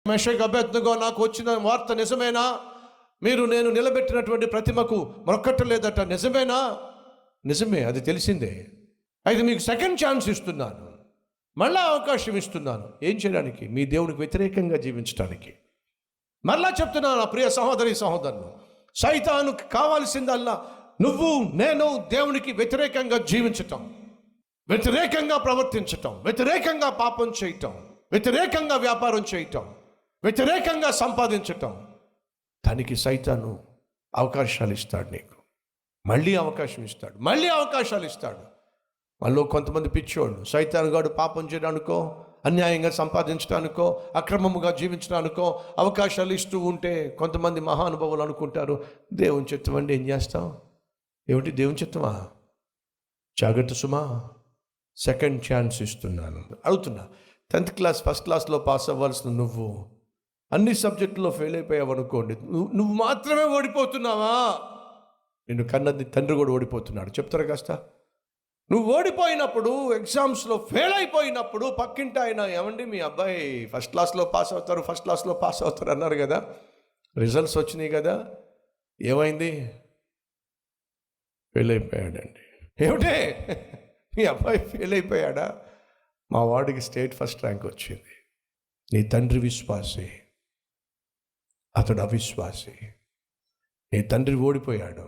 మెషక్ అబేద్నెగో, నాకు వచ్చిన వార్త నిజమేనా? మీరు నేను నిలబెట్టినటువంటి ప్రతిమకు మొక్కట్లేదట, నిజమేనా? నిజమే, అది తెలిసిందే. అయితే మీకు సెకండ్ ఛాన్స్ ఇస్తున్నాను, మళ్ళా అవకాశం ఇస్తున్నాను. ఏం చేయడానికి? మీ దేవునికి వ్యతిరేకంగా జీవించడానికి. మరలా చెప్తున్నాను నా ప్రియ సహోదరి సహోదరులు, సైతానుకు కావాల్సిందల్లా నువ్వు నేను దేవునికి వ్యతిరేకంగా జీవించటం, వ్యతిరేకంగా ప్రవర్తించటం, వ్యతిరేకంగా పాపం చేయటం, వ్యతిరేకంగా వ్యాపారం చేయటం, వ్యతిరేకంగా సంపాదించటం. దానికి సైతాను అవకాశాలు ఇస్తాడు. నీకు మళ్ళీ అవకాశం ఇస్తాడు, మళ్ళీ అవకాశాలు ఇస్తాడు. వాళ్ళు కొంతమంది పిచ్చోళ్ళు, సైతాను గాడు పాపం చేయడానికో, అన్యాయంగా సంపాదించడానికో, అక్రమముగా జీవించడానికో అవకాశాలు ఇస్తూ ఉంటే కొంతమంది మహానుభవులు అనుకుంటారు, దేవుని చిత్తం అంటే ఏం చేస్తాం? ఏమిటి దేవుని చిత్తమా? జాగ్రత్త సుమా, సెకండ్ ఛాన్స్ ఇస్తున్నాను. అడుగుతున్నా, 10th క్లాస్ ఫస్ట్ క్లాస్లో పాస్ అవ్వాల్సిన నువ్వు అన్ని సబ్జెక్టుల్లో ఫెయిల్ అయిపోయావు అనుకోండి, నువ్వు మాత్రమే ఓడిపోతున్నావా? నిన్ను కన్నది తండ్రి కూడా ఓడిపోతున్నాడు. చెప్తారా కాస్త? నువ్వు ఓడిపోయినప్పుడు, ఎగ్జామ్స్లో ఫెయిల్ అయిపోయినప్పుడు పక్కింటి ఆయన, ఏమండి మీ అబ్బాయి ఫస్ట్ క్లాస్లో పాస్ అవుతారు అన్నారు కదా, రిజల్ట్స్ వచ్చినాయి కదా, ఏమైంది? ఫెయిల్ అయిపోయాడండి. ఏమిటే మీ అబ్బాయి ఫెయిల్ అయిపోయాడా? మా వాడికి స్టేట్ ఫస్ట్ ర్యాంక్ వచ్చింది. నీ తండ్రి విశ్వాసి, అతడు అవిశ్వాసి. నీ తండ్రి ఓడిపోయాడు,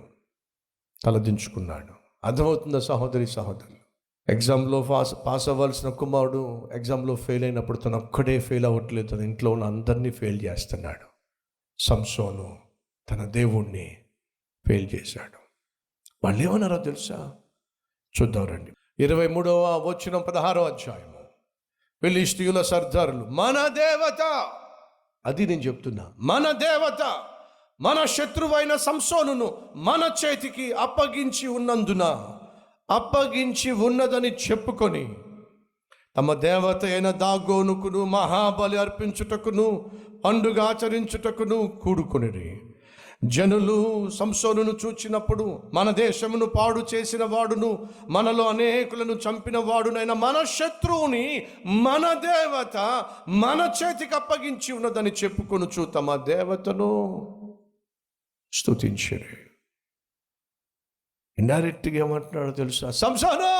తలదించుకున్నాడు. అర్థమవుతుందా సహోదరి సహోదరులు? ఎగ్జామ్లో పాస్ అవ్వాల్సిన కుమారుడు ఎగ్జామ్లో ఫెయిల్ అయినప్పుడు తను ఒక్కడే ఫెయిల్ అవ్వట్లేదు, తన ఇంట్లో ఉన్న అందరినీ ఫెయిల్ చేస్తున్నాడు. సంసోను తన దేవుణ్ణి ఫెయిల్ చేశాడు. వాళ్ళు ఏమన్నారో తెలుసా? చూద్దాం రండి. 23వ వచనం 16వ అధ్యాయము. ఫిలిష్తీయుల సర్దారులు, మన దేవత, అది నేను చెప్తున్నా, మన దేవత మన శత్రువైన సంసోనును మన చేతికి అప్పగించి ఉన్నదని చెప్పుకొని తమ దేవత అయిన దాగోనుకును మహాబలి అర్పించుటకును పండుగ ఆచరించుటకును కూడుకొనిరి. జనులు సంసోనును చూచినప్పుడు, మన దేశమును పాడు చేసిన వాడును మనలో అనేకులను చంపిన వాడునైన మన శత్రువుని మన దేవత మన చేతికి అప్పగించి ఉన్నదని చెప్పుకొనుచు తమ దేవతను స్తుతించిరి. ఇండైరెక్ట్గా ఏమంటున్నాడో తెలుసా? సంసోను,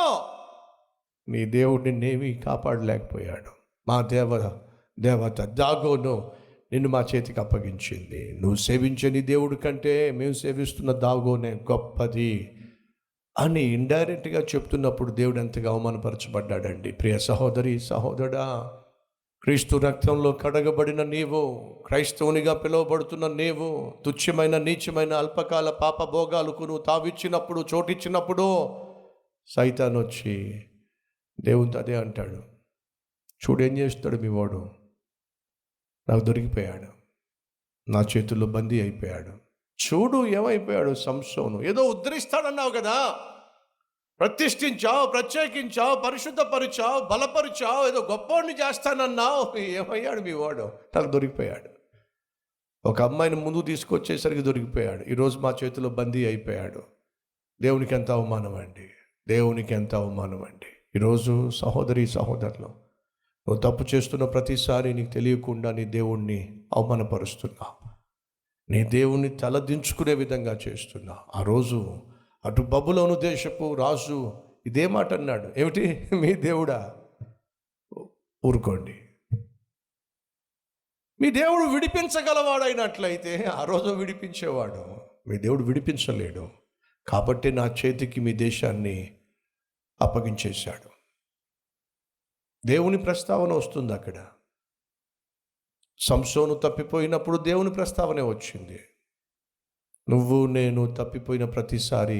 నీ దేవుడు నిన్నేమీ కాపాడలేకపోయాడు. మా దేవత దాగోను నిన్ను మా చేతికి అప్పగించింది. నువ్వు సేవించే నీ దేవుడి కంటే మేము సేవిస్తున్న దాగోనే గొప్పది అని ఇండైరెక్ట్గా చెప్తున్నప్పుడు దేవుడు ఎంతగా అవమానపరచబడ్డాడండి. ప్రియ సహోదరి సహోదరుడా, క్రీస్తు రక్తంలో కడగబడిన నీవు, క్రైస్తవునిగా పిలువబడుతున్న నీవు, తుచ్చమైన నీచమైన అల్పకాల పాప భోగాలకు నువ్వు తావిచ్చినప్పుడు, చోటిచ్చినప్పుడు సైతాను వచ్చి దేవునితో అదే అంటాడు. చూడేం చేస్తాడు మీ వాడు? నాకు దొరికిపోయాడు, నా చేతుల్లో బందీ అయిపోయాడు. చూడు ఏమైపోయాడు సంసోను. ఏదో ఉద్ధరిస్తాడన్నావు కదా, ప్రతిష్ఠించావు, ప్రత్యేకించావు, పరిశుద్ధపరిచావు, బలపరిచావు, ఏదో గొప్పవాడిని చేస్తానన్నావు. ఏమయ్యాడు మీ వాడు? నాకు దొరికిపోయాడు. ఒక అమ్మాయిని ముందు తీసుకొచ్చేసరికి దొరికిపోయాడు. ఈరోజు మా చేతిలో బందీ అయిపోయాడు. దేవునికి ఎంత అవమానం అండి, దేవునికి ఎంత అవమానం అండి. ఈరోజు సహోదరి సహోదరులు, నువ్వు తప్పు చేస్తున్న ప్రతిసారి నీకు తెలియకుండా నీ దేవుణ్ణి అవమానపరుస్తున్నావు, నీ దేవుణ్ణి తలదించుకునే విధంగా చేస్తున్నావు. ఆ రోజు అటు బబులోను దేశపు రాజు ఇదే మాట అన్నాడు. ఏమిటి? మీ దేవుడా? ఊరుకోండి. మీ దేవుడు విడిపించగలవాడైనట్లయితే ఆ రోజు విడిపించేవాడు. మీ దేవుడు విడిపించలేడు కాబట్టి నా చేతికి మీ దేశాన్ని అప్పగించేశాడు. దేవుని ప్రస్తావన వస్తుంది అక్కడ. సంసోను తప్పిపోయినప్పుడు దేవుని ప్రస్తావనే వచ్చింది. నువ్వు నేను తప్పిపోయిన ప్రతిసారి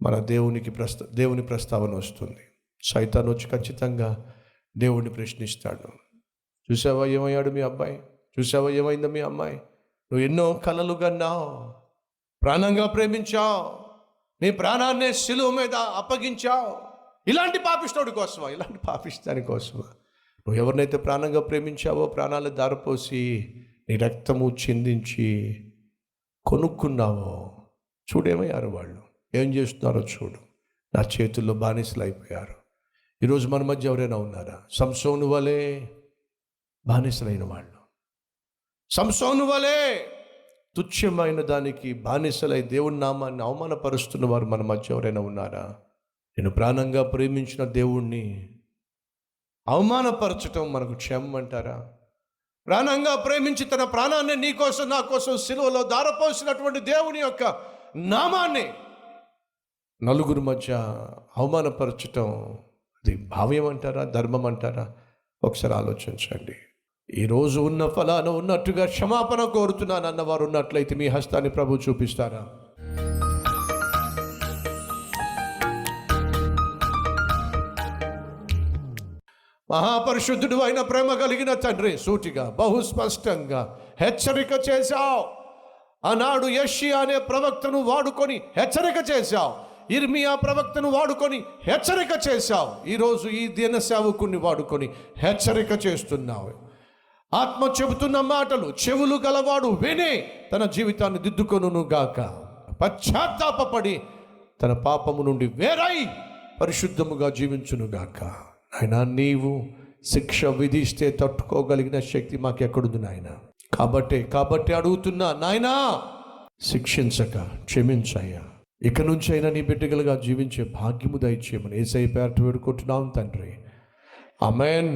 మన దేవుని ప్రస్తావన వస్తుంది. సైతాను వచ్చి ఖచ్చితంగా దేవుణ్ణి ప్రశ్నిస్తాడు. చూసావా ఏమయ్యాడు మీ అబ్బాయి? చూసావా ఏమైందో మీ అమ్మాయి? నువ్వు ఎన్నో కలలు కన్నావు, ప్రాణంగా ప్రేమించావు, నీ ప్రాణాన్నే శిలువ మీద అప్పగించావు. ఇలాంటి పాపిస్తోడి కోసమా? ఇలాంటి పాపిస్తాని కోసమా? నువ్వు ఎవరినైతే ప్రాణంగా ప్రేమించావో, ప్రాణాలు దారిపోసి నీ రక్తము చిందించి కొనుక్కున్నావో, చూడేమయ్యారు వాళ్ళు, ఏం చేస్తున్నారో చూడు. నా చేతుల్లో బానిసలు అయిపోయారు. ఈరోజు మన మధ్య ఎవరైనా ఉన్నారా సంసోను వలె బానిసలైన వాళ్ళు? సంసోను వలె తుచ్చమైన దానికి బానిసలై దేవుని నామాన్ని అవమానపరుస్తున్న వారు మన మధ్య ఎవరైనా ఉన్నారా? నేను ప్రాణంగా ప్రేమించిన దేవుణ్ణి అవమానపరచటం మనకు క్షేమం అంటారా? ప్రాణంగా ప్రేమించి తన ప్రాణాన్ని నీ కోసం నా కోసం సిలువలో దారపోసినటువంటి దేవుని యొక్క నామాన్ని నలుగురు మధ్య అవమానపరచటం అది భావ్యం అంటారా, ధర్మం అంటారా? ఒకసారి ఆలోచించండి. ఈరోజు ఉన్న ఫలాన ఉన్నట్టుగా క్షమాపణ కోరుతున్నాను అన్నవారు ఉన్నట్లయితే మీ హస్తాన్ని ప్రభు చూపిస్తారా? మహాపరిశుద్ధుడు అయిన ప్రేమ కలిగిన తండ్రి, సూటిగా బహుస్పష్టంగా హెచ్చరిక చేశావు. ఆనాడు యెషయా అనే ప్రవక్తను వాడుకొని హెచ్చరిక చేశావు. ఇర్మియా ప్రవక్తను వాడుకొని హెచ్చరిక చేశావు. ఈరోజు ఈ దీన సేవకుని వాడుకొని హెచ్చరిక చేస్తున్నావు. ఆత్మ చెబుతున్న మాటలు చెవులు గలవాడు విని తన జీవితాన్ని దిద్దుకొనును గాక. పశ్చాత్తాపపడి తన పాపము నుండి వేరై పరిశుద్ధముగా జీవించును గాక. నాయనా, నీవు శిక్ష విధిస్తే తట్టుకోగలిగిన శక్తి మాకెక్కడుంది నాయన. కాబట్టి అడుగుతున్నా నాయనా, శిక్షించక క్షమించయ్యా. ఇక నుంచి అయినా నీ బిడ్డలుగా జీవించే భాగ్యము దయచేయమని యేసయ్య పేరట వేడుకుంటున్నాం తండ్రి. ఆమేన్.